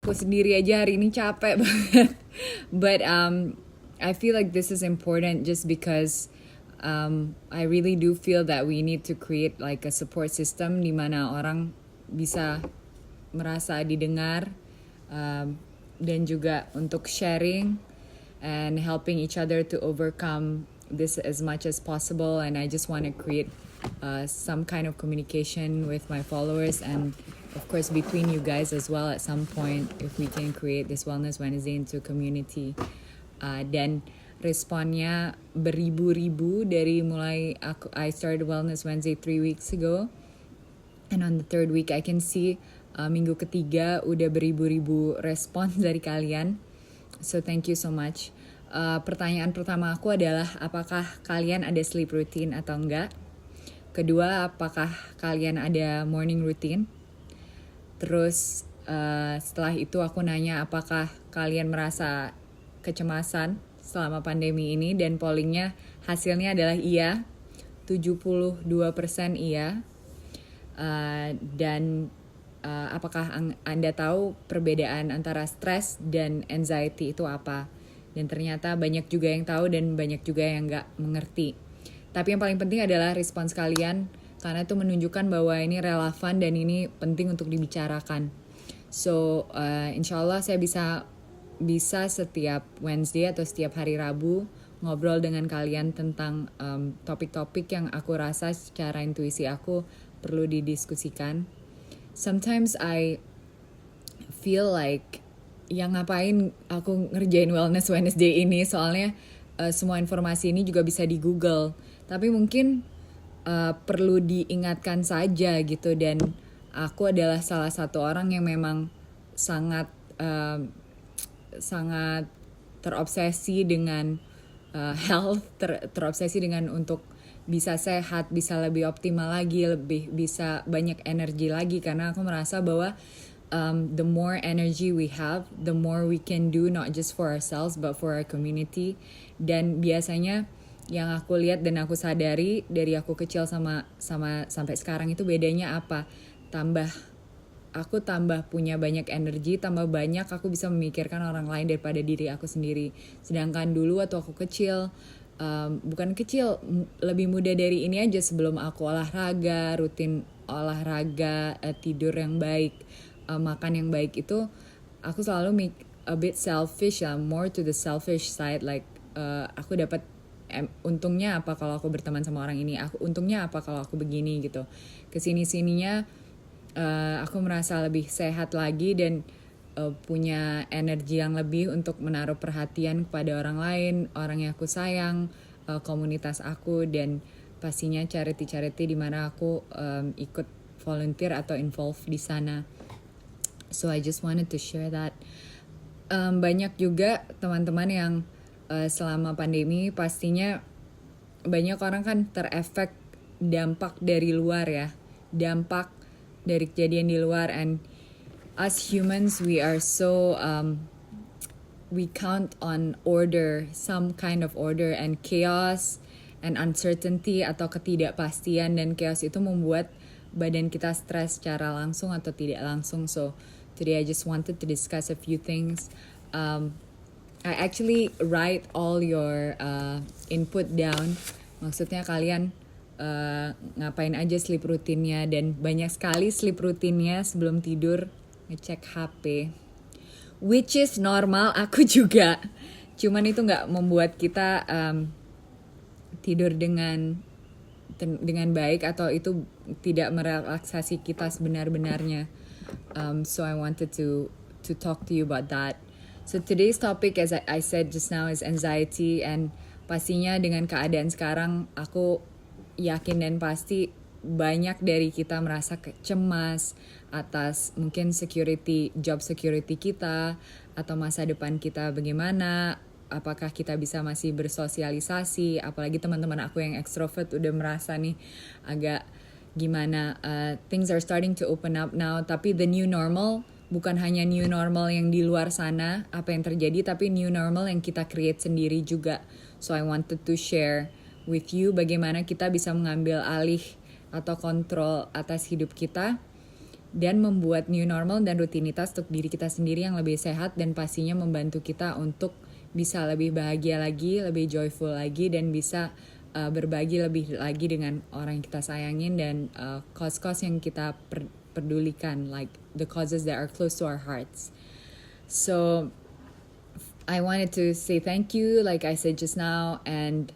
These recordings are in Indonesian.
aku sendiri aja hari ini capek banget. But I feel like this is important just because I really do feel that we need to create like a support system di mana orang bisa merasa didengar, dan juga untuk sharing and helping each other to overcome this as much as possible. And I just want to create some kind of communication with my followers, and of course between you guys as well at some point, if we can create this Wellness Wednesday into community. Dan responnya beribu-ribu dari mulai I started Wellness Wednesday 3 weeks ago, and on the third week I can see minggu ketiga udah beribu-ribu respon dari kalian. So thank you so much. Pertanyaan pertama aku adalah, apakah kalian ada sleep routine atau enggak? Kedua, apakah kalian ada morning routine? Terus setelah itu aku nanya, apakah kalian merasa kecemasan selama pandemi ini? Dan pollingnya hasilnya adalah iya, 72% iya. Dan apakah Anda tahu perbedaan antara stres dan anxiety itu apa? Dan ternyata banyak juga yang tahu dan banyak juga yang nggak mengerti. Tapi yang paling penting adalah respons kalian, karena itu menunjukkan bahwa ini relevan dan ini penting untuk dibicarakan. So insya Allah saya bisa setiap Wednesday atau setiap hari Rabu ngobrol dengan kalian tentang topik-topik yang aku rasa secara intuisi aku perlu didiskusikan. Sometimes I feel like, yang ngapain aku ngerjain Wellness Wednesday ini, soalnya semua informasi ini juga bisa di Google. Tapi mungkin perlu diingatkan saja gitu, dan aku adalah salah satu orang yang memang sangat terobsesi dengan health, terobsesi dengan untuk bisa sehat, bisa lebih optimal lagi, lebih bisa banyak energi lagi, karena aku merasa bahwa the more energy we have, the more we can do, not just for ourselves but for our community. Dan biasanya yang aku lihat dan aku sadari dari aku kecil sama sampai sekarang itu bedanya apa? Aku tambah punya banyak energi, tambah banyak aku bisa memikirkan orang lain daripada diri aku sendiri. Sedangkan dulu waktu aku kecil, bukan kecil, lebih muda dari ini aja, sebelum aku olahraga, rutin olahraga, tidur yang baik, makan yang baik, itu aku selalu a bit selfish lah, more to the selfish side, like aku dapat untungnya apa kalau aku berteman sama orang ini, untungnya apa kalau aku begini gitu. Kesini-sininya aku merasa lebih sehat lagi dan punya energi yang lebih untuk menaruh perhatian kepada orang lain, orang yang aku sayang, komunitas aku, dan pastinya charity di mana aku ikut volunteer atau involve di sana. So I just wanted to share that. Banyak juga teman-teman yang selama pandemi pastinya banyak orang kan terefek dampak dari luar ya, dampak dari kejadian di luar. And as humans, we are so we count on order, some kind of order, and chaos and uncertainty atau ketidakpastian, dan chaos itu membuat badan kita stres secara langsung atau tidak langsung. So today I just wanted to discuss a few things. I actually write all your input down. Maksudnya kalian ngapain aja sleep rutinnya, dan banyak sekali sleep rutinnya sebelum tidur ngecek HP, which is normal, aku juga. Cuman itu nggak membuat kita tidur dengan baik, atau itu tidak merelaksasi kita sebenar-benarnya. So I wanted to talk to you about that. So today's topic, as I said just now, is anxiety. And pastinya dengan keadaan sekarang, aku yakin dan pasti banyak dari kita merasa cemas atas mungkin job security kita, atau masa depan kita bagaimana, apakah kita bisa masih bersosialisasi. Apalagi teman-teman aku yang extrovert udah merasa nih agak gimana, things are starting to open up now. Tapi the new normal bukan hanya new normal yang di luar sana apa yang terjadi, tapi new normal yang kita create sendiri juga. So I wanted to share with you bagaimana kita bisa mengambil alih atau kontrol atas hidup kita dan membuat new normal dan rutinitas untuk diri kita sendiri yang lebih sehat dan pastinya membantu kita untuk bisa lebih bahagia lagi, lebih joyful lagi, dan bisa berbagi lebih lagi dengan orang yang kita sayangin dan cause-cause yang kita pedulikan, like the causes that are close to our hearts. So I wanted to say thank you, like I said just now, and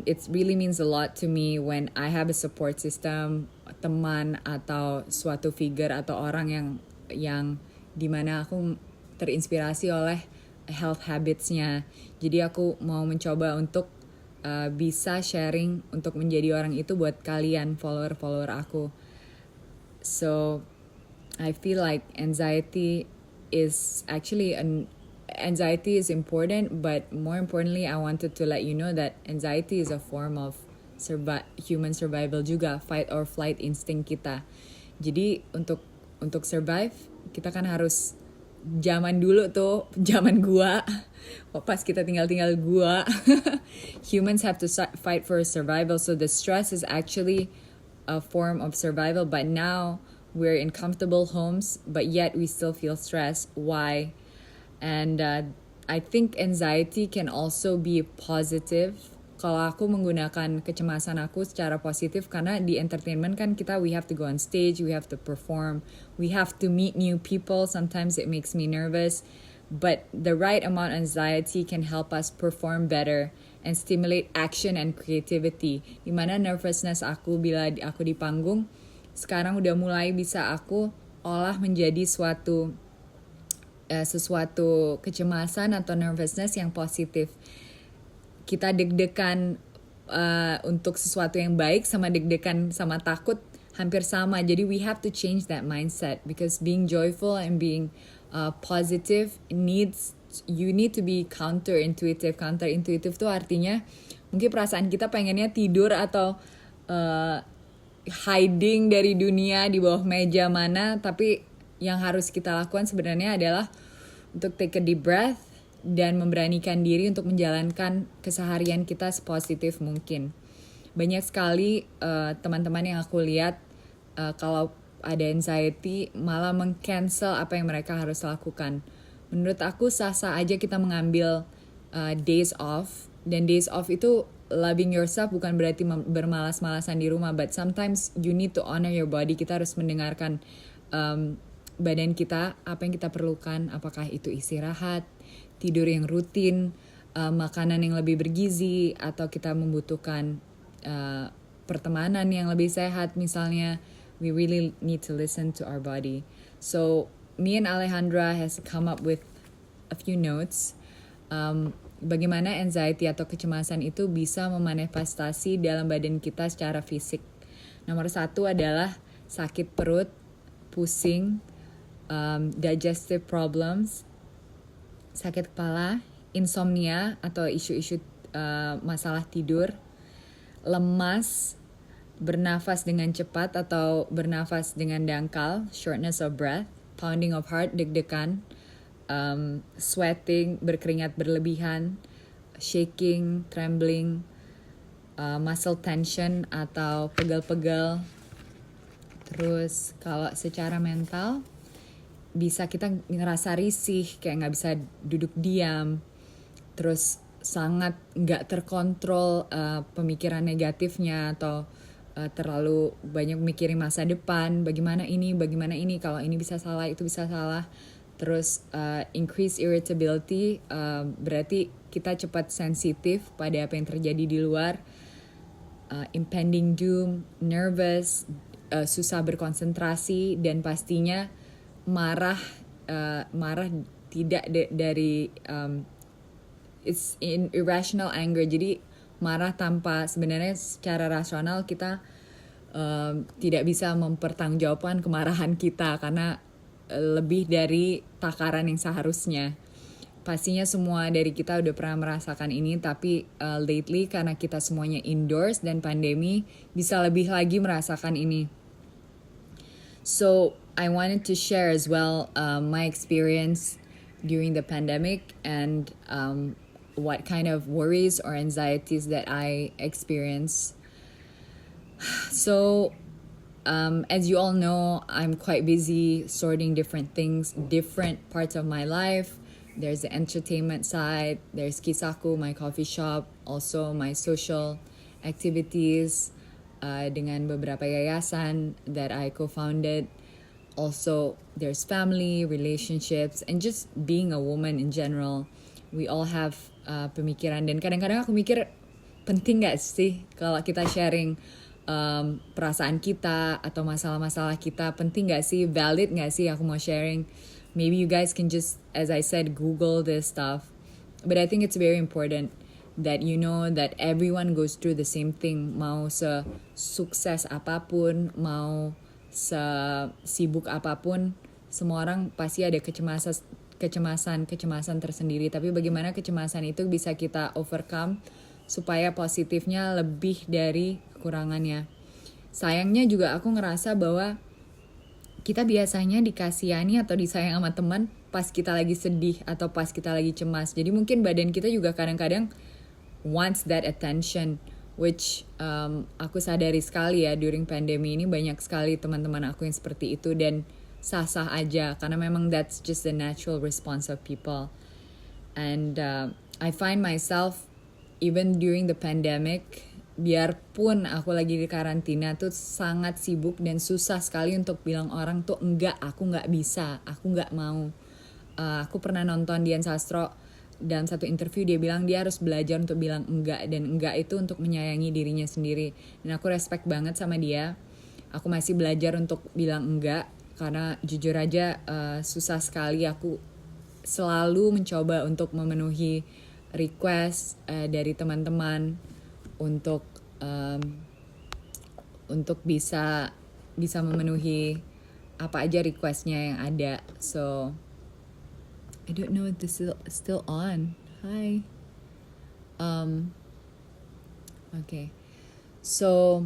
it really means a lot to me when I have a support system, teman atau suatu figure atau orang yang dimana aku terinspirasi oleh health habitsnya. Jadi aku mau mencoba untuk bisa sharing untuk menjadi orang itu buat kalian follower aku. So I feel like anxiety is important, but more importantly, I wanted to let you know that anxiety is a form of human survival juga, fight or flight instinct kita. Jadi untuk survive, kita kan harus zaman dulu tuh, zaman gua, pas kita tinggal gua, humans have to fight for survival. So the stress is actually a form of survival, but now we're in comfortable homes, but yet we still feel stress. Why? And I think anxiety can also be positive. Kalau aku menggunakan kecemasan aku secara positif, karena di entertainment kan we have to go on stage, we have to perform, we have to meet new people. Sometimes it makes me nervous, but the right amount of anxiety can help us perform better and stimulate action and creativity. Dimana nervousness aku bila aku di panggung, sekarang udah mulai bisa aku olah menjadi sesuatu kecemasan atau nervousness yang positif. Kita deg-degan untuk sesuatu yang baik sama deg-degan sama takut hampir sama. Jadi we have to change that mindset, because being joyful and being positive you need to be counterintuitive. Counterintuitive tuh artinya mungkin perasaan kita pengennya tidur atau hiding dari dunia di bawah meja mana, tapi yang harus kita lakukan sebenarnya adalah untuk take a deep breath dan memberanikan diri untuk menjalankan keseharian kita sepositif mungkin. Banyak sekali teman-teman yang aku lihat kalau ada anxiety malah meng-cancel apa yang mereka harus lakukan. Menurut aku sah-sah aja kita mengambil days off, dan days off itu loving yourself bukan berarti bermalas-malasan di rumah, but sometimes you need to honor your body. Kita harus mendengarkan badan kita, apa yang kita perlukan, apakah itu istirahat, tidur yang rutin, makanan yang lebih bergizi, atau kita membutuhkan pertemanan yang lebih sehat misalnya. We really need to listen to our body. So me and Alejandra has come up with a few notes. Bagaimana anxiety atau kecemasan itu bisa memanifestasi dalam badan kita secara fisik. Nomor 1 adalah sakit perut, pusing, digestive problems, sakit kepala, insomnia atau isu-isu masalah tidur, lemas, bernafas dengan cepat atau bernafas dengan dangkal, shortness of breath, pounding of heart, deg-degan, sweating, berkeringat berlebihan, shaking, trembling, muscle tension atau pegal-pegal. Terus kalau secara mental, bisa kita ngerasa risih, kayak gak bisa duduk diam, terus sangat gak terkontrol pemikiran negatifnya, atau terlalu banyak mikirin masa depan, bagaimana ini, kalau ini bisa salah, itu bisa salah. Terus increase irritability, berarti kita cepat sensitif pada apa yang terjadi di luar. Impending doom, nervous, susah berkonsentrasi, dan pastinya marah tidak dari it's irrational anger. Jadi marah tanpa sebenarnya secara rasional kita tidak bisa mempertanggungjawabkan kemarahan kita karena lebih dari takaran yang seharusnya. Pastinya semua dari kita udah pernah merasakan ini, tapi lately karena kita semuanya indoors dan pandemi bisa lebih lagi merasakan ini. So I wanted to share as well my experience during the pandemic and what kind of worries or anxieties that I experience. So As you all know, I'm quite busy sorting different things, different parts of my life. There's the entertainment side, there's Kisaku, my coffee shop, also my social activities dengan beberapa yayasan that I co-founded. Also, there's family, relationships, and just being a woman in general. We all have pemikiran, dan kadang-kadang aku mikir penting gak sih kalau kita sharing perasaan kita atau masalah-masalah kita, penting gak sih, valid gak sih aku mau sharing. Maybe you guys can just, as I said, Google this stuff. But I think it's very important that you know that everyone goes through the same thing. Mau sukses apapun, mau sibuk apapun, semua orang pasti ada kecemasan tersendiri. Tapi bagaimana kecemasan itu bisa kita overcome supaya positifnya lebih dari kekurangannya. Sayangnya juga aku ngerasa bahwa kita biasanya dikasihani atau disayang sama teman pas kita lagi sedih atau pas kita lagi cemas. Jadi mungkin badan kita juga kadang-kadang wants that attention, which aku sadari sekali ya, during pandemi ini banyak sekali teman-teman aku yang seperti itu, dan sah-sah aja karena memang that's just the natural response of people. And I find myself even during the pandemic, biarpun aku lagi di karantina tuh sangat sibuk dan susah sekali untuk bilang orang tuh enggak, aku nggak bisa, aku nggak mau. Aku pernah nonton Dian Sastro, dalam satu interview dia bilang dia harus belajar untuk bilang enggak, dan enggak itu untuk menyayangi dirinya sendiri. Dan aku respect banget sama dia. Aku masih belajar untuk bilang enggak karena jujur aja susah sekali. Aku selalu mencoba untuk memenuhi request dari teman-teman untuk bisa memenuhi apa aja requestnya yang ada. So I don't know if this is still on. Hi. Okay. So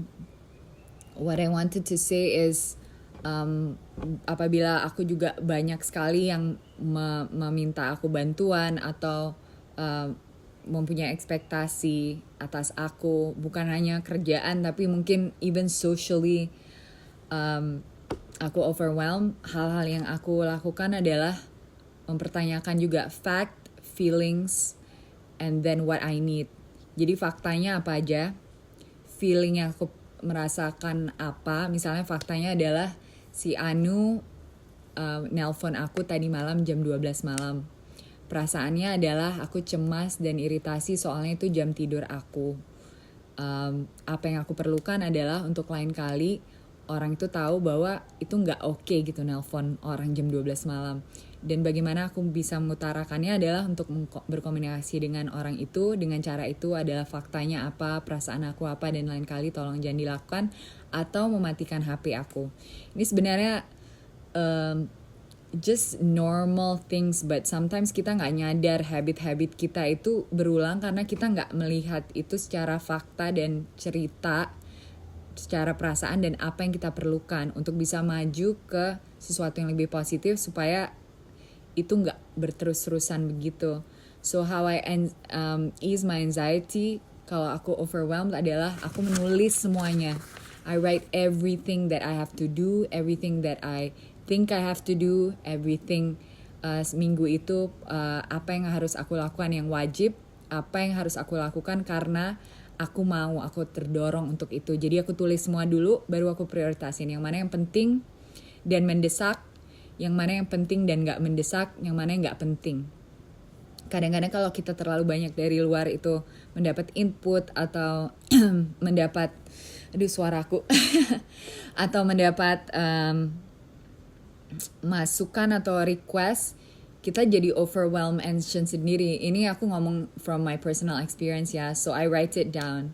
what I wanted to say is apabila aku juga banyak sekali yang meminta aku bantuan atau mempunyai ekspektasi atas aku, bukan hanya kerjaan tapi mungkin even socially, aku overwhelmed. Hal-hal yang aku lakukan adalah mempertanyakan juga fact, feelings, and then what I need. Jadi faktanya apa aja, feeling yang aku merasakan apa. Misalnya faktanya adalah si Anu nelpon aku tadi malam jam 12 malam. Perasaannya adalah aku cemas dan iritasi soalnya itu jam tidur aku. Apa yang aku perlukan adalah untuk lain kali orang itu tahu bahwa itu nggak oke gitu nelpon orang jam 12 malam. Dan bagaimana aku bisa mengutarakannya adalah untuk berkomunikasi dengan orang itu. Dengan cara itu adalah faktanya apa, perasaan aku apa, dan lain kali tolong jangan dilakukan. Atau mematikan HP aku. Ini sebenarnya just normal things, but sometimes kita nggak nyadar habit-habit kita itu berulang karena kita nggak melihat itu secara fakta dan cerita, secara perasaan dan apa yang kita perlukan untuk bisa maju ke sesuatu yang lebih positif supaya itu nggak berterus-terusan begitu. So how I ease my anxiety kalau aku overwhelmed adalah aku menulis semuanya. I write everything that I have to do, everything that I think I have to do, everything. Seminggu itu apa yang harus aku lakukan yang wajib, apa yang harus aku lakukan karena aku mau, aku terdorong untuk itu. Jadi aku tulis semua dulu, baru aku prioritasin yang mana yang penting dan mendesak, yang mana yang penting dan gak mendesak, yang mana yang gak penting. Kadang-kadang kalau kita terlalu banyak dari luar itu mendapat input atau mendapat suaraku atau mendapat masukan atau request, kita jadi overwhelmed anxious sendiri. Ini aku ngomong from my personal experience ya. So I write it down.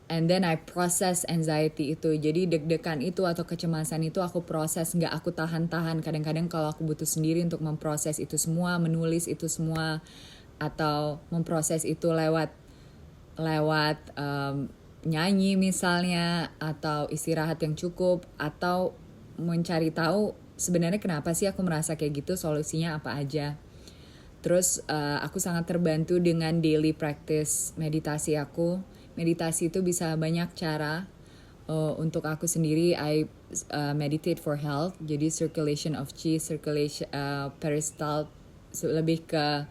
And then I process anxiety itu. Jadi deg-degan itu atau kecemasan itu aku proses, nggak aku tahan-tahan. Kadang-kadang kalau aku butuh sendiri untuk memproses itu semua, menulis itu semua, atau memproses itu lewat nyanyi misalnya, atau istirahat yang cukup, atau mencari tahu sebenarnya kenapa sih aku merasa kayak gitu, solusinya apa aja. Terus aku sangat terbantu dengan daily practice meditasi aku. Meditasi itu bisa banyak cara untuk aku sendiri. I meditate for health. Jadi circulation of chi, circulation peristaltik, lebih ke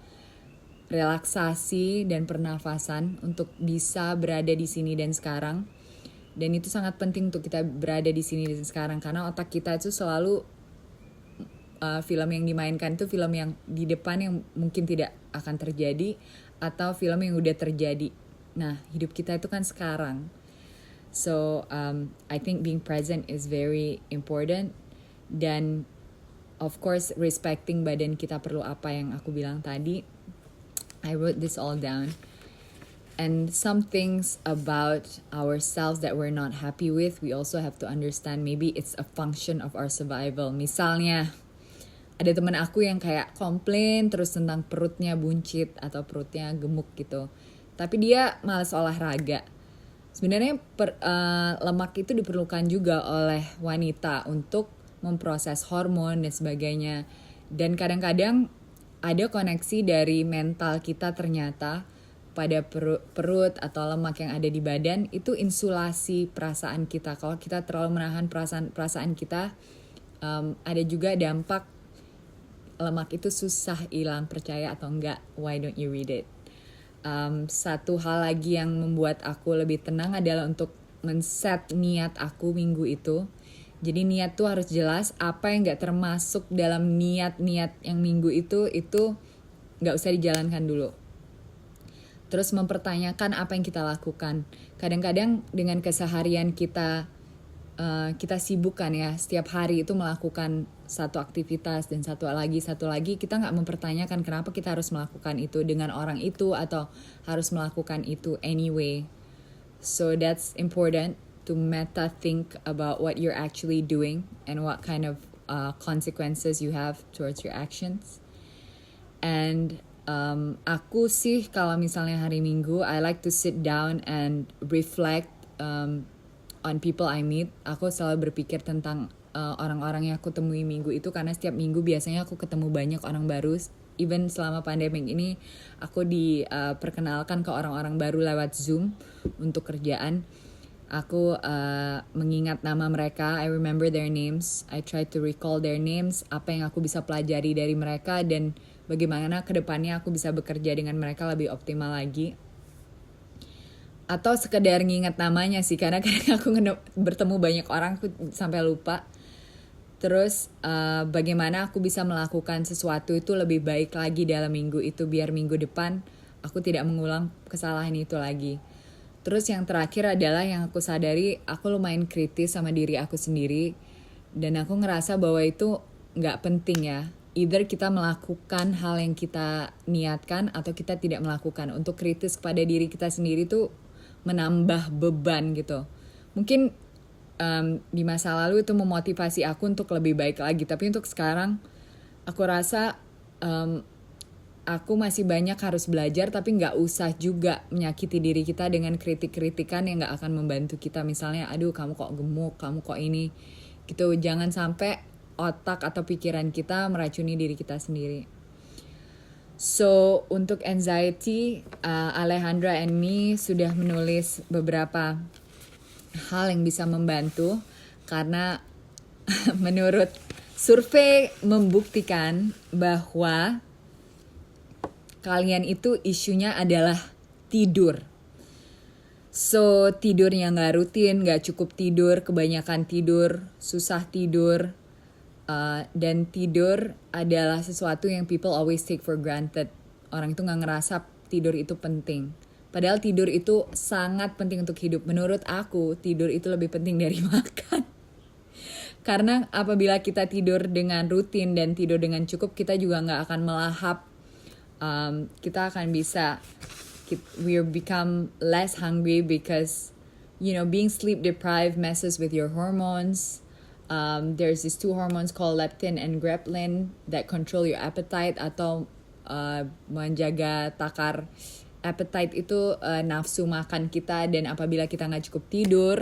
relaksasi dan pernafasan untuk bisa berada di sini dan sekarang. Dan itu sangat penting untuk kita berada di sini dan sekarang, karena otak kita itu selalu film yang dimainkan itu film yang di depan yang mungkin tidak akan terjadi atau film yang udah terjadi. Nah, hidup kita itu kan sekarang. So, I think being present is very important. Dan of course, respecting badan kita perlu apa yang aku bilang tadi. I wrote this all down. And some things about ourselves that we're not happy with, we also have to understand maybe it's a function of our survival. Misalnya, ada teman aku yang kayak komplain terus tentang perutnya buncit atau perutnya gemuk gitu. Tapi dia malas olahraga. Sebenarnya lemak itu diperlukan juga oleh wanita untuk memproses hormon dan sebagainya. Dan kadang-kadang ada koneksi dari mental kita ternyata pada perut atau lemak yang ada di badan itu insulasi perasaan kita. Kalau kita terlalu menahan perasaan kita, ada juga dampak lemak itu susah hilang, percaya atau enggak? Why don't you read it? Satu hal lagi yang membuat aku lebih tenang adalah untuk men-set niat aku minggu itu. Jadi niat tuh harus jelas, apa yang gak termasuk dalam niat-niat yang minggu itu gak usah dijalankan dulu. Terus mempertanyakan apa yang kita lakukan. Kadang-kadang dengan keseharian kita sibuk kan ya, setiap hari itu melakukan satu aktivitas dan satu lagi kita nggak mempertanyakan kenapa kita harus melakukan itu dengan orang itu atau harus melakukan itu anyway. So that's important to meta think about what you're actually doing and what kind of consequences you have towards your actions. And aku sih kalau misalnya hari Minggu, I like to sit down and reflect on people I meet. Aku selalu berpikir tentang orang-orang yang aku temui minggu itu, karena setiap minggu biasanya aku ketemu banyak orang baru. Even selama pandemic ini aku diperkenalkan ke orang-orang baru lewat Zoom untuk kerjaan. Aku mengingat nama mereka, I remember their names, I try to recall their names, apa yang aku bisa pelajari dari mereka dan bagaimana kedepannya aku bisa bekerja dengan mereka lebih optimal lagi. Atau sekedar nginget namanya sih, karena kadang aku bertemu banyak orang aku sampai lupa. Terus bagaimana aku bisa melakukan sesuatu itu lebih baik lagi dalam minggu itu, biar minggu depan aku tidak mengulang kesalahan itu lagi. Terus yang terakhir adalah yang aku sadari, aku lumayan kritis sama diri aku sendiri. Dan aku ngerasa bahwa itu gak penting ya. Either kita melakukan hal yang kita niatkan atau kita tidak melakukan. Untuk kritis kepada diri kita sendiri tuh menambah beban gitu. Mungkin di masa lalu itu memotivasi aku untuk lebih baik lagi. Tapi untuk sekarang aku rasa aku masih banyak harus belajar, tapi gak usah juga menyakiti diri kita dengan kritik-kritikan yang gak akan membantu kita. Misalnya, aduh kamu kok gemuk, kamu kok ini gitu. Jangan sampai otak atau pikiran kita meracuni diri kita sendiri. So, untuk anxiety, Alejandra and me sudah menulis beberapa hal yang bisa membantu, karena menurut survei membuktikan bahwa kalian itu isunya adalah tidur. So, tidurnya gak rutin, gak cukup tidur, kebanyakan tidur, susah tidur. Dan tidur adalah sesuatu yang people always take for granted. Orang itu gak ngerasa tidur itu penting. Padahal tidur itu sangat penting untuk hidup. Menurut aku, tidur itu lebih penting dari makan. Karena apabila kita tidur dengan rutin dan tidur dengan cukup, kita juga gak akan melahap. Kita akan bisa, we become less hungry because, being sleep deprived messes with your hormones. There's these two hormones called leptin and ghrelin that control your appetite atau menjaga takar appetite itu nafsu makan kita. Dan apabila kita nggak cukup tidur,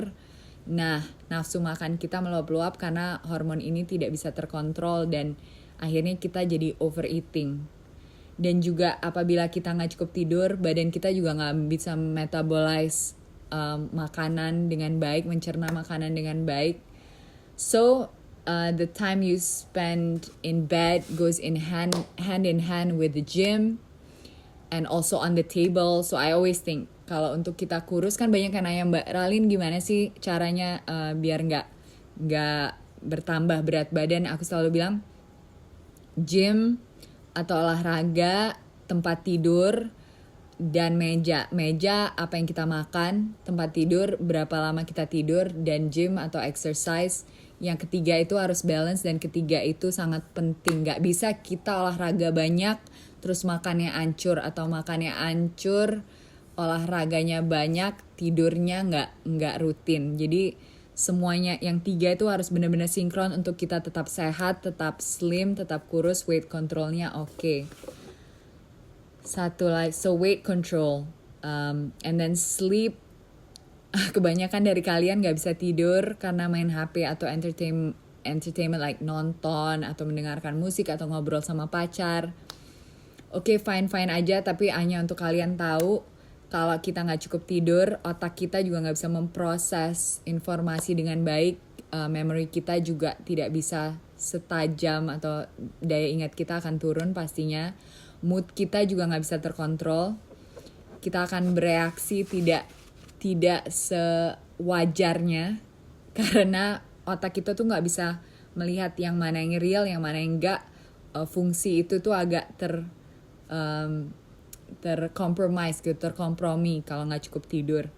nah nafsu makan kita meluap-luap karena hormon ini tidak bisa terkontrol dan akhirnya kita jadi overeating. Dan juga apabila kita nggak cukup tidur, badan kita juga nggak bisa metabolize makanan dengan baik, mencerna makanan dengan baik. So the time you spend in bed goes hand in hand with the gym and also on the table. So I always think kalau untuk kita kurus kan banyak yang nanya, Mbak Ralin gimana sih caranya biar nggak bertambah berat badan. Aku selalu bilang gym atau olahraga, tempat tidur, dan meja apa yang kita makan, tempat tidur berapa lama kita tidur, dan gym atau exercise. Yang ketiga itu harus balance, dan ketiga itu sangat penting. Gak bisa kita olahraga banyak terus makannya ancur, atau makannya ancur olahraganya banyak tidurnya nggak rutin. Jadi semuanya yang tiga itu harus benar-benar sinkron untuk kita tetap sehat, tetap slim, tetap kurus, weight controlnya oke. Satu lagi, so weight control, and then sleep. Kebanyakan dari kalian gak bisa tidur karena main HP atau entertainment like nonton atau mendengarkan musik atau ngobrol sama pacar. Oke, fine aja, tapi hanya untuk kalian tahu kalau kita gak cukup tidur, otak kita juga gak bisa memproses informasi dengan baik, memory kita juga tidak bisa setajam atau daya ingat kita akan turun pastinya. Mood kita juga nggak bisa terkontrol. Kita akan bereaksi tidak sewajarnya karena otak kita tuh nggak bisa melihat yang mana yang real, yang mana yang enggak. Fungsi itu tuh agak terkompromis gitu, terkompromi kalau nggak cukup tidur.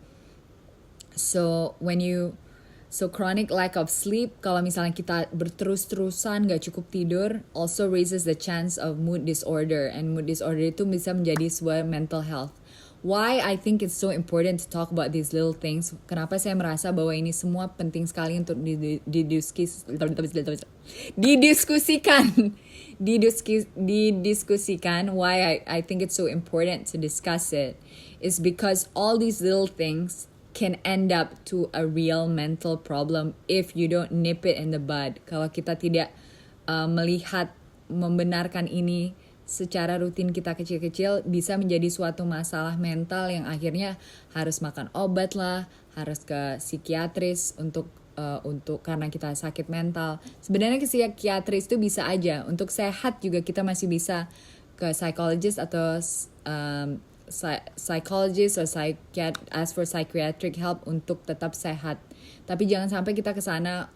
So chronic lack of sleep, kalau misalnya kita berterus-terusan gak cukup tidur, also raises the chance of mood disorder. And mood disorder itu bisa menjadi sebuah mental health. Why I think it's so important to talk about these little things. Kenapa saya merasa bahwa ini semua penting sekali untuk didiskusikan. Why I think it's so important to discuss it is because all these little things can end up to a real mental problem if you don't nip it in the bud. Kalau kita tidak membenarkan ini secara rutin kita kecil-kecil, bisa menjadi suatu masalah mental yang akhirnya harus makan obat lah, harus ke psikiatris untuk karena kita sakit mental. Sebenarnya ke psikiatris itu bisa aja, untuk sehat juga kita masih bisa ke psychologist atau psychologist or ask for psychiatric help untuk tetap sehat. Tapi jangan sampai kita kesana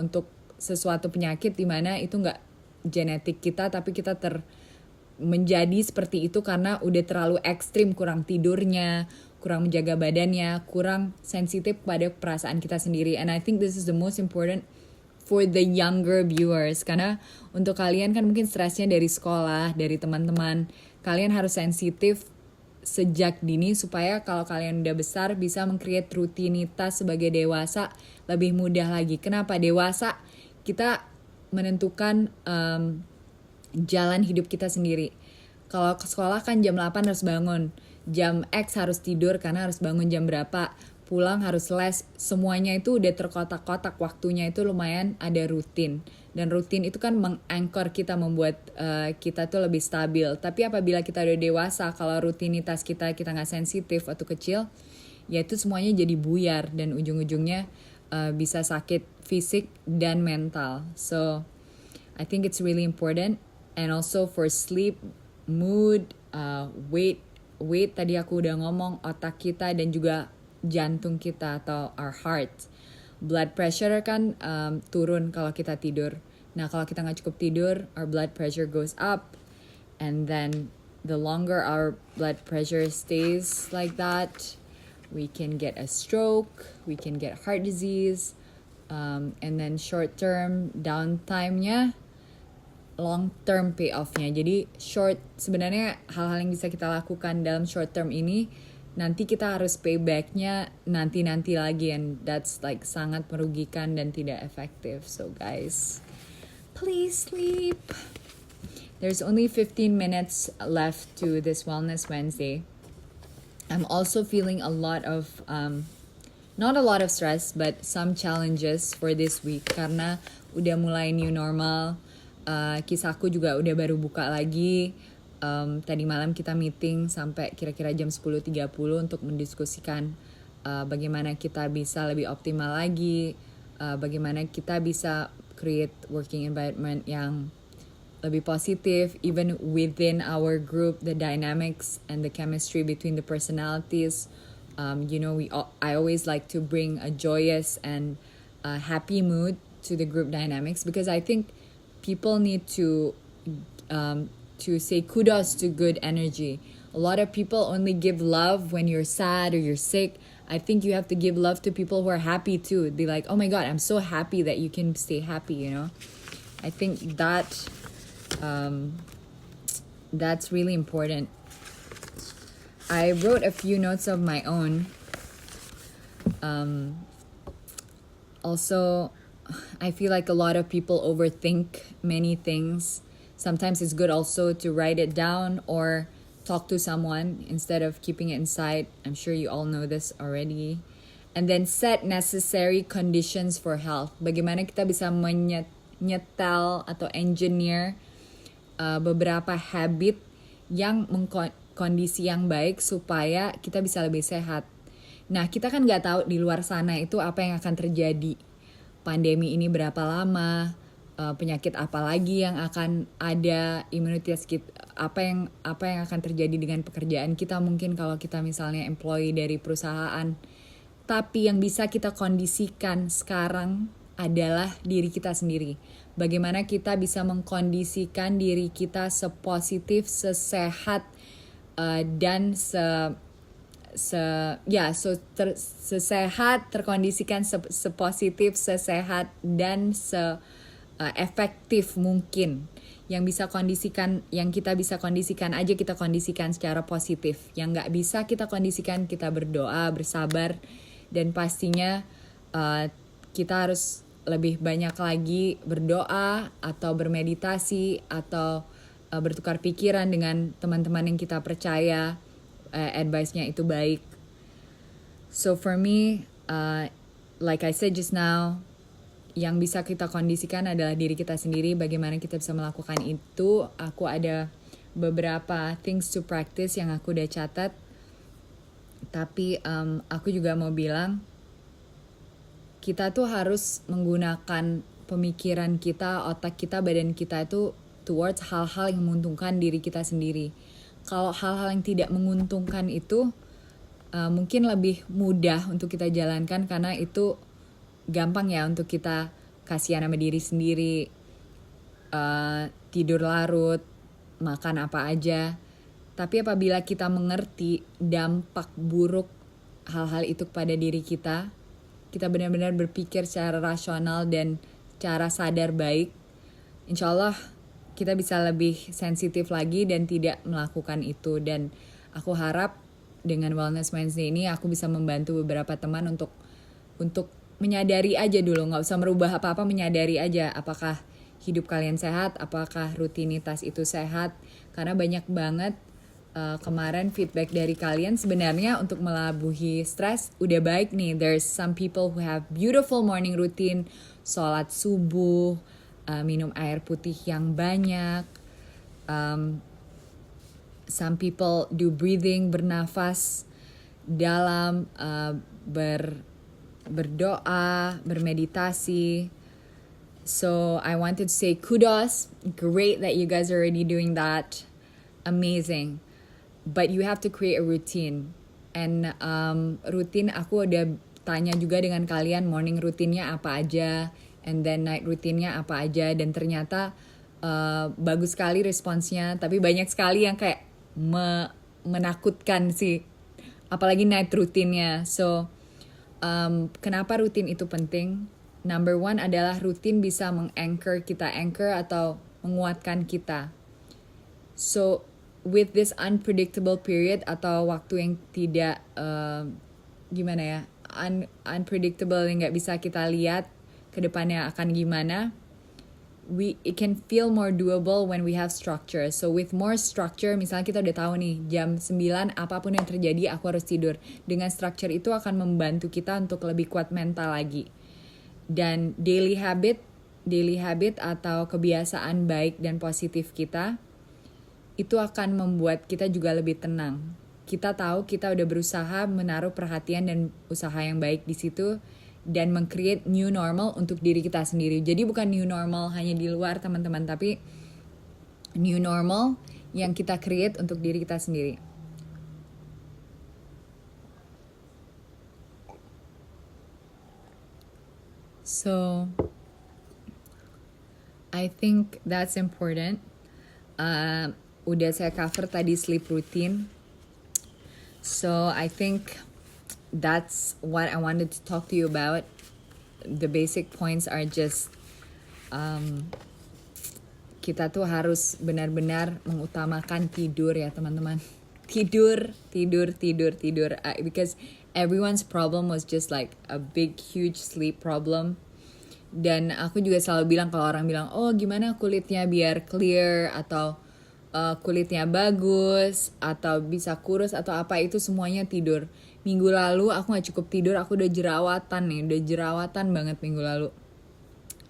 untuk sesuatu penyakit di mana itu nggak genetik kita, tapi kita menjadi seperti itu karena udah terlalu ekstrim, kurang tidurnya, kurang menjaga badannya, kurang sensitif pada perasaan kita sendiri. And I think this is the most important for the younger viewers, karena untuk kalian kan mungkin stresnya dari sekolah, dari teman-teman, kalian harus sensitif sejak dini supaya kalau kalian udah besar bisa meng-create rutinitas sebagai dewasa lebih mudah lagi. Kenapa? Dewasa kita menentukan jalan hidup kita sendiri. Kalau ke sekolah kan jam 8 harus bangun, jam X harus tidur karena harus bangun jam berapa, pulang harus les, semuanya itu udah terkotak-kotak, waktunya itu lumayan ada rutin. Dan rutin itu kan meng-anchor kita, membuat kita tuh lebih stabil. Tapi apabila kita udah dewasa, kalau rutinitas kita gak sensitif waktu kecil, ya itu semuanya jadi buyar dan ujung-ujungnya bisa sakit fisik dan mental. So I think it's really important. And also for sleep, mood, weight tadi aku udah ngomong, otak kita dan juga jantung kita atau our heart. Blood pressure kan turun kalau kita tidur. Nah kalau kita gak cukup tidur, our blood pressure goes up. And then the longer our blood pressure stays like that, we can get a stroke, we can get heart disease, and then short term downtime-nya, long term payoff-nya. Jadi sebenarnya hal-hal yang bisa kita lakukan dalam short term ini, nanti kita harus payback-nya nanti lagi, and that's like sangat merugikan dan tidak efektif. So guys, please sleep. There's only 15 minutes left to this Wellness Wednesday. I'm also feeling a lot of not a lot of stress, but some challenges for this week karena udah mulai new normal. Kisahku juga udah baru buka lagi. Tadi malam kita meeting sampai kira-kira jam 10.30 untuk mendiskusikan bagaimana kita bisa lebih optimal lagi bagaimana kita bisa create working environment yang lebih positif, even within our group, the dynamics and the chemistry between the personalities. I always like to bring a joyous and happy mood to the group dynamics, because I think people need to say kudos to good energy. A lot of people only give love when you're sad or you're sick. I think you have to give love to people who are happy too. Be like, oh my God, I'm so happy that you can stay happy, you know? I think that's really important. I wrote a few notes of my own. Also, I feel like a lot of people overthink many things. Sometimes it's good also to write it down or talk to someone instead of keeping it inside. I'm sure you all know this already. And then set necessary conditions for health. Bagaimana kita bisa menyetel atau engineer beberapa habit yang kondisi yang baik supaya kita bisa lebih sehat. Nah, kita kan nggak tahu di luar sana itu apa yang akan terjadi. Pandemi ini berapa lama, penyakit apa lagi yang akan ada, imunitas kita, apa yang akan terjadi dengan pekerjaan kita mungkin kalau kita misalnya employee dari perusahaan. Tapi yang bisa kita kondisikan sekarang adalah diri kita sendiri. Bagaimana kita bisa mengkondisikan diri kita sepositif, sesehat, dan sesehat, terkondisikan sepositif, sesehat, dan efektif mungkin. Yang kita bisa kondisikan aja kita kondisikan secara positif. Yang nggak bisa kita kondisikan, kita berdoa, bersabar, dan pastinya kita harus lebih banyak lagi berdoa atau bermeditasi atau bertukar pikiran dengan teman-teman yang kita percaya, advice-nya itu baik. So for me, like I said just now, yang bisa kita kondisikan adalah diri kita sendiri. Bagaimana kita bisa melakukan itu? Aku ada beberapa things to practice yang aku udah catat. Tapi aku juga mau bilang, kita tuh harus menggunakan pemikiran kita, otak kita, badan kita itu towards hal-hal yang menguntungkan diri kita sendiri. Kalau hal-hal yang tidak menguntungkan itu mungkin lebih mudah untuk kita jalankan, karena itu gampang ya untuk kita kasihan sama diri sendiri, tidur larut, makan apa aja. Tapi apabila kita mengerti dampak buruk hal-hal itu kepada diri kita benar-benar berpikir secara rasional dan cara sadar baik, insya Allah kita bisa lebih sensitif lagi dan tidak melakukan itu. Dan aku harap dengan Wellness Wednesday ini aku bisa membantu beberapa teman untuk menyadari aja dulu, nggak usah merubah apa-apa, menyadari aja apakah hidup kalian sehat, apakah rutinitas itu sehat. Karena banyak banget kemarin feedback dari kalian sebenarnya untuk melabuhi stres udah baik nih. There's some people who have beautiful morning routine, sholat subuh, minum air putih yang banyak. Some people do breathing, bernafas dalam, berdoa, bermeditasi. So I wanted to say kudos. Great that you guys are already doing that. Amazing. But you have to create a routine. And rutin, aku udah tanya juga dengan kalian morning rutinnya apa aja, and then night rutinnya apa aja, dan ternyata bagus sekali responsnya. Tapi banyak sekali yang kayak menakutkan sih, apalagi night rutinnya. So kenapa rutin itu penting? Number one adalah rutin bisa anchor atau menguatkan kita. So with this unpredictable period atau waktu yang tidak unpredictable, yang nggak bisa kita lihat ke depannya akan gimana, it can feel more doable when we have structure. So with more structure, misalnya kita udah tahu nih jam 9 apapun yang terjadi aku harus tidur. Dengan structure itu akan membantu kita untuk lebih kuat mental lagi. Dan daily habit atau kebiasaan baik dan positif kita itu akan membuat kita juga lebih tenang. Kita tahu kita udah berusaha menaruh perhatian dan usaha yang baik di situ. dan meng-create new normal untuk diri kita sendiri. Jadi bukan new normal hanya di luar teman-teman, tapi new normal yang kita create untuk diri kita sendiri. So I think that's important. Udah saya cover tadi sleep routine. So I think that's what I wanted to talk to you about. The basic points are just kita tuh harus benar-benar mengutamakan tidur ya teman-teman. Tidur. Because everyone's problem was just like a big huge sleep problem. Dan aku juga selalu bilang kalau orang bilang, oh gimana kulitnya biar clear atau kulitnya bagus atau bisa kurus atau apa, itu semuanya tidur. Minggu lalu aku gak cukup tidur, aku udah jerawatan banget minggu lalu.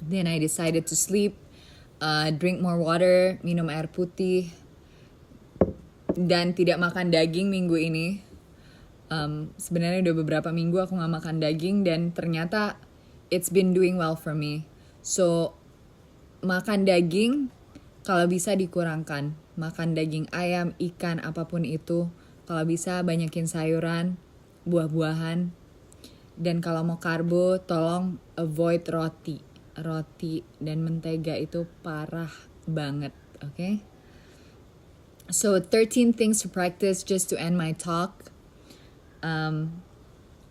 Then I decided to sleep, drink more water, minum air putih, dan tidak makan daging minggu ini. Sebenarnya udah beberapa minggu aku gak makan daging dan ternyata it's been doing well for me. So, makan daging kalau bisa dikurangkan. Makan daging ayam, ikan, apapun itu. Kalau bisa banyakin sayuran, buah-buahan. Dan kalau mau karbo, tolong avoid roti. Roti dan mentega itu parah banget, okay? So, 13 things to practice just to end my talk.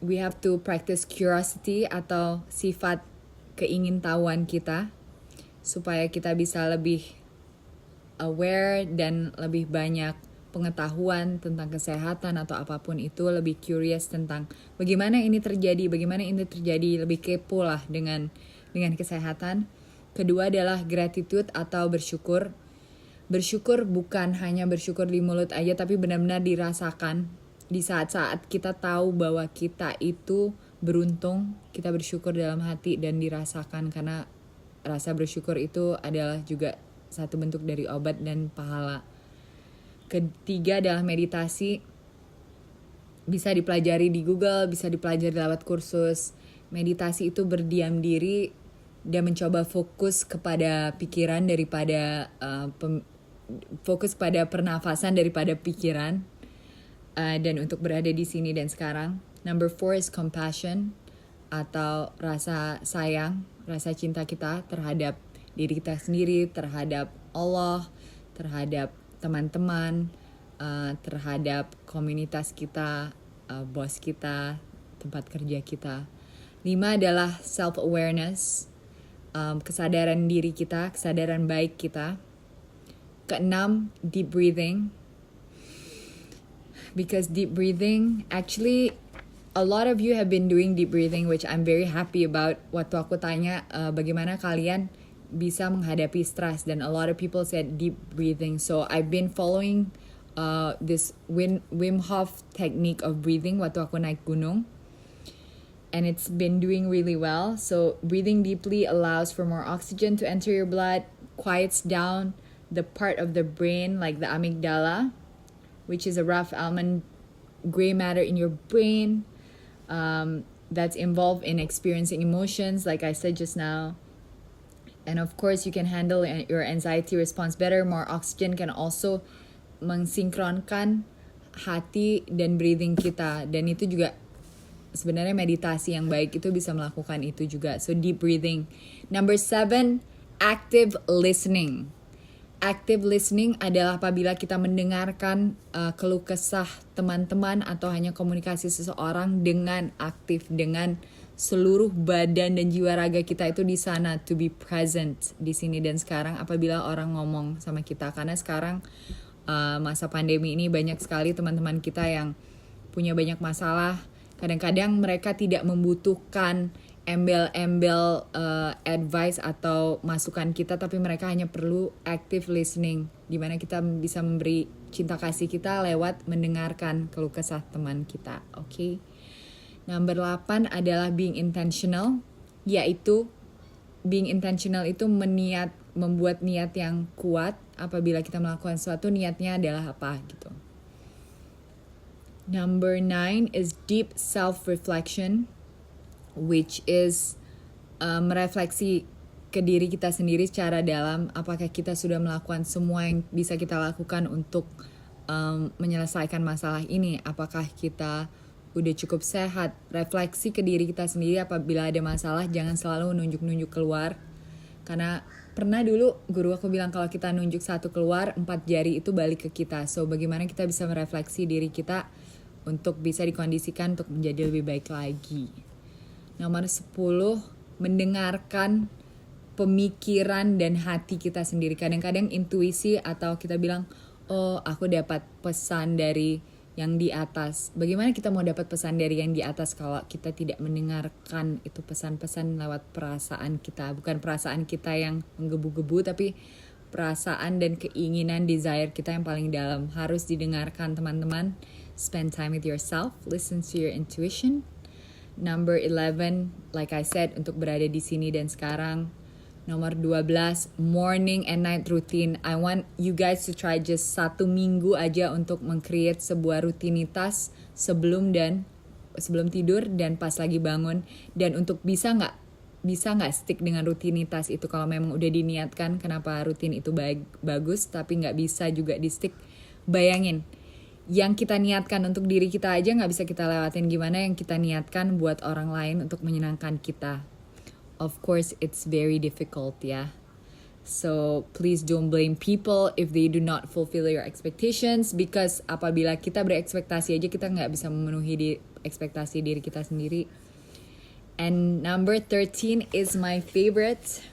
We have to practice curiosity atau sifat keingintahuan kita supaya kita bisa lebih aware dan lebih banyak pengetahuan tentang kesehatan atau apapun itu, lebih curious tentang bagaimana ini terjadi, lebih kepo lah dengan kesehatan. Kedua adalah gratitude atau bersyukur. Bersyukur bukan hanya bersyukur di mulut aja, tapi benar-benar dirasakan. Di saat-saat kita tahu bahwa kita itu beruntung, kita bersyukur dalam hati dan dirasakan, karena rasa bersyukur itu adalah juga satu bentuk dari obat dan pahala. Ketiga adalah meditasi. Bisa dipelajari di Google, bisa dipelajari lewat kursus. Meditasi itu berdiam diri dan mencoba fokus kepada pikiran daripada fokus pada pernafasan daripada pikiran. Dan untuk berada di sini dan sekarang. Number 4 is compassion atau rasa sayang, rasa cinta kita terhadap diri kita sendiri, terhadap Allah, terhadap teman-teman, terhadap komunitas kita, bos kita, tempat kerja kita. 5 adalah self-awareness, kesadaran diri kita, kesadaran baik kita. Keenam, deep breathing. Because deep breathing, actually a lot of you have been doing deep breathing, which I'm very happy about. Waktu aku tanya bagaimana kalian bisa menghadapi stres, dan a lot of people said deep breathing. So I've been following this Wim Hof technique of breathing waktu aku naik gunung, and it's been doing really well. So breathing deeply allows for more oxygen to enter your blood, quiets down the part of the brain like the amygdala, which is a rough almond gray matter in your brain that's involved in experiencing emotions, like I said just now. And of course, you can handle your anxiety response better. More oxygen can also mensinkronkan hati dan breathing kita. Dan itu juga sebenarnya meditasi yang baik itu bisa melakukan itu juga. So deep breathing. Number 7, active listening. Active listening adalah apabila kita mendengarkan keluh kesah teman-teman atau hanya komunikasi seseorang dengan aktif, dengan seluruh badan dan jiwa raga kita itu di sana, to be present di sini dan sekarang apabila orang ngomong sama kita. Karena sekarang masa pandemi ini banyak sekali teman-teman kita yang punya banyak masalah. Kadang-kadang mereka tidak membutuhkan embel-embel advice atau masukan kita, tapi mereka hanya perlu active listening, di mana kita bisa memberi cinta kasih kita lewat mendengarkan keluh kesah teman kita. Okay? Number 8 adalah being intentional, yaitu being intentional itu membuat niat yang kuat. Apabila kita melakukan sesuatu, niatnya adalah apa gitu. Number 9 is deep self-reflection. which is merefleksi ke diri kita sendiri secara dalam, apakah kita sudah melakukan semua yang bisa kita lakukan untuk menyelesaikan masalah ini, apakah kita udah cukup sehat. Refleksi ke diri kita sendiri, apabila ada masalah jangan selalu nunjuk-nunjuk keluar, karena pernah dulu guru aku bilang kalau kita nunjuk satu keluar, 4 jari itu balik ke kita. So bagaimana kita bisa merefleksi diri kita untuk bisa dikondisikan untuk menjadi lebih baik lagi. Nomor 10, mendengarkan pemikiran dan hati kita sendiri. Kadang-kadang intuisi atau kita bilang, oh aku dapat pesan dari yang di atas. Bagaimana kita mau dapat pesan dari yang di atas kalau kita tidak mendengarkan itu pesan-pesan lewat perasaan kita. Bukan perasaan kita yang menggebu-gebu, tapi perasaan dan keinginan, desire kita yang paling dalam. Harus didengarkan teman-teman. Spend time with yourself, listen to your intuition. Number 11, like I said, untuk berada di sini dan sekarang. Nomor 12, morning and night routine. I want you guys to try just 1 minggu aja untuk meng-create sebuah rutinitas sebelum tidur dan pas lagi bangun. Dan untuk bisa nggak stick dengan rutinitas itu. Kalau memang udah diniatkan, kenapa rutin itu bagus tapi nggak bisa juga di stick. Bayangin, yang kita niatkan untuk diri kita aja nggak bisa kita lewatin, gimana yang kita niatkan buat orang lain untuk menyenangkan kita. Of course, it's very difficult, ya. So, please don't blame people if they do not fulfill your expectations, because apabila kita berekspektasi aja, kita nggak bisa memenuhi ekspektasi diri kita sendiri. And number 13 is my favorite.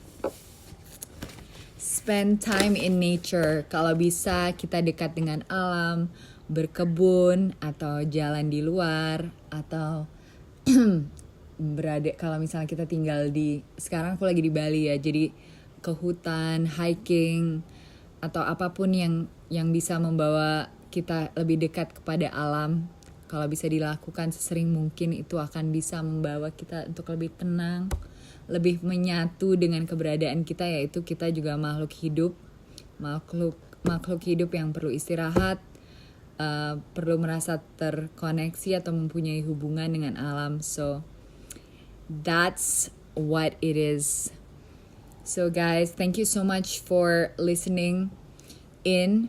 Spend time in nature. Kalau bisa, kita dekat dengan alam, berkebun, atau jalan di luar, atau berada, kalau misalnya kita tinggal sekarang aku lagi di Bali ya, jadi ke hutan, hiking, atau apapun yang bisa membawa kita lebih dekat kepada alam. Kalau bisa dilakukan sesering mungkin, itu akan bisa membawa kita untuk lebih tenang, lebih menyatu dengan keberadaan kita, yaitu kita juga makhluk hidup yang perlu istirahat, perlu merasa terkoneksi atau mempunyai hubungan dengan alam. So that's what it is. So guys, thank you so much for listening in.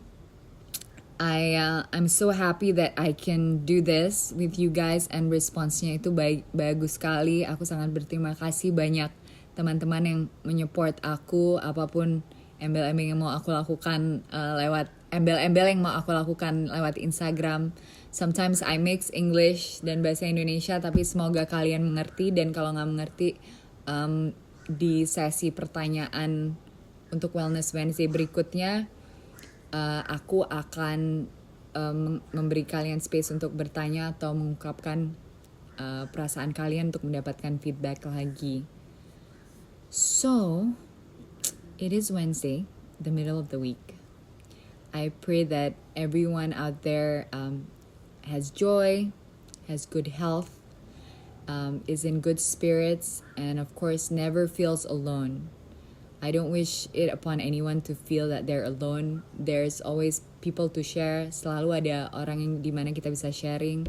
I'm so happy that I can do this with you guys, and responsnya itu bagus sekali. Aku sangat berterima kasih banyak teman-teman yang menyupport aku, apapun embel-embel yang mau aku lakukan lewat Instagram. Sometimes I mix English dan bahasa Indonesia, tapi semoga kalian mengerti. Dan kalau nggak mengerti, di sesi pertanyaan untuk Wellness Wednesday berikutnya, aku akan memberi kalian space untuk bertanya atau mengungkapkan perasaan kalian untuk mendapatkan feedback lagi. So, it is Wednesday, the middle of the week. I pray that everyone out there has joy, has good health, is in good spirits, and of course never feels alone. I don't wish it upon anyone to feel that they're alone. There's always people to share. Selalu ada orang yang dimana kita bisa sharing.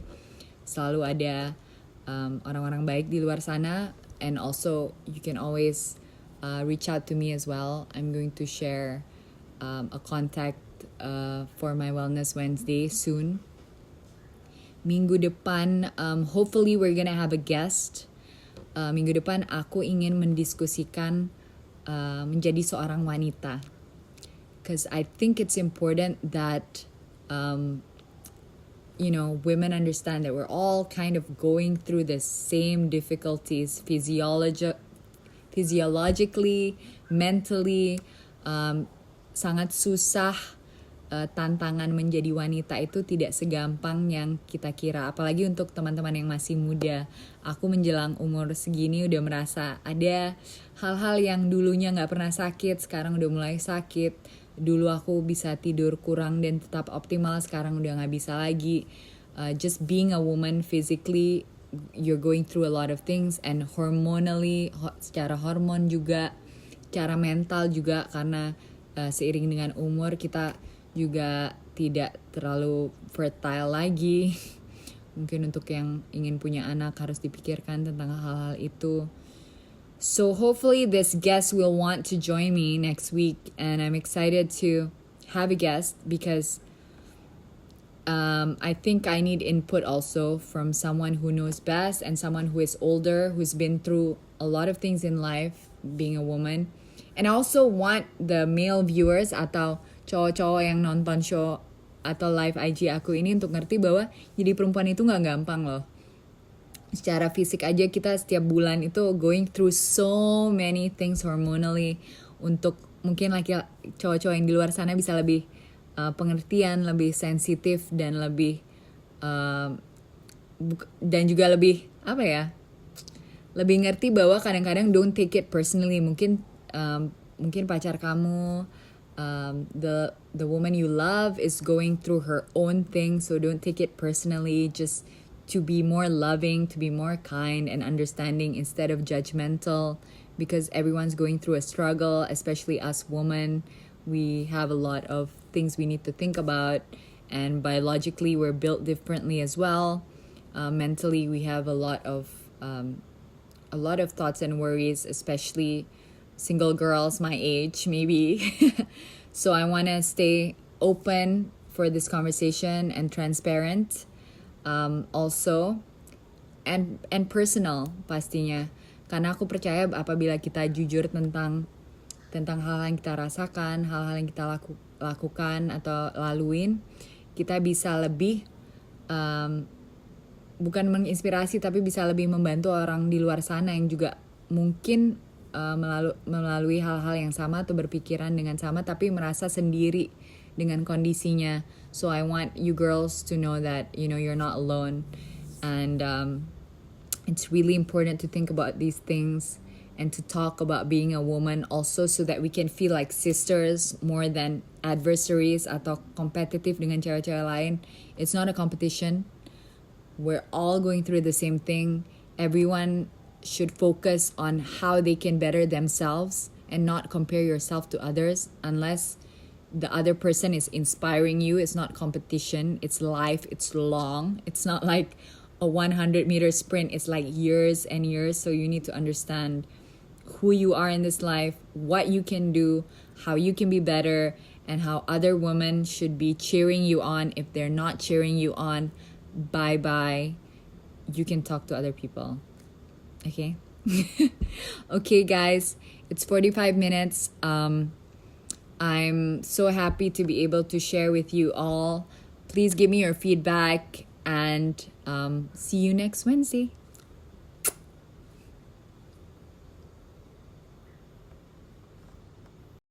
Selalu ada orang-orang baik di luar sana. And also you can always reach out to me as well. I'm going to share a contact for my Wellness Wednesday soon. Minggu depan, hopefully we're gonna have a guest. Minggu depan aku ingin mendiskusikan menjadi seorang wanita, because I think it's important that women understand that we're all kind of going through the same difficulties physiologically, mentally. Sangat susah. Tantangan menjadi wanita itu tidak segampang yang kita kira, apalagi untuk teman-teman yang masih muda. Aku menjelang umur segini udah merasa ada hal-hal yang dulunya gak pernah sakit, sekarang udah mulai sakit. Dulu aku bisa tidur kurang dan tetap optimal, sekarang udah gak bisa lagi. Just being a woman physically, you're going through a lot of things, and hormonally, secara hormon juga, secara mental juga, karena seiring dengan umur kita juga tidak terlalu fertile lagi. Mungkin untuk yang ingin punya anak harus dipikirkan tentang hal-hal itu. So hopefully this guest will want to join me next week, and I'm excited to have a guest because I think I need input also from someone who knows best and someone who is older, who's been through a lot of things in life, being a woman. And I also want the male viewers atau cowok-cowok yang nonton show atau live IG aku ini untuk ngerti bahwa jadi perempuan itu gak gampang loh. Secara fisik aja kita setiap bulan itu going through so many things hormonally. Untuk mungkin cowok-cowok yang di luar sana bisa lebih pengertian, lebih sensitif dan lebih dan juga lebih apa ya, lebih ngerti bahwa kadang-kadang don't take it personally. Mungkin pacar kamu, the woman you love is going through her own thing, so don't take it personally. Just to be more loving, to be more kind and understanding instead of judgmental, because everyone's going through a struggle, especially us women. We have a lot of things we need to think about, and biologically we're built differently as well. Mentally we have a lot of thoughts and worries, especially single girls my age maybe. So I want to stay open for this conversation and transparent, also and personal pastinya, karena aku percaya apabila kita jujur tentang hal-hal yang kita rasakan, hal-hal yang kita lakukan atau laluin, kita bisa lebih bukan menginspirasi tapi bisa lebih membantu orang di luar sana yang juga mungkin melalui hal-hal yang sama atau berpikiran dengan sama tapi merasa sendiri dengan kondisinya. So I want you girls to know that you're not alone, and it's really important to think about these things and to talk about being a woman also, so that we can feel like sisters more than adversaries atau competitive dengan cewek-cewek lain. It's not a competition. We're all going through the same thing. Everyone should focus on how they can better themselves and not compare yourself to others unless the other person is inspiring you. It's not competition. It's life. It's long. It's not like a 100-meter sprint. It's like years and years. So you need to understand who you are in this life, what you can do, how you can be better, and how other women should be cheering you on. If they're not cheering you on, bye-bye. You can talk to other people. Okay? Okay, guys. It's 45 minutes. I'm so happy to be able to share with you all. Please give me your feedback, and see you next Wednesday.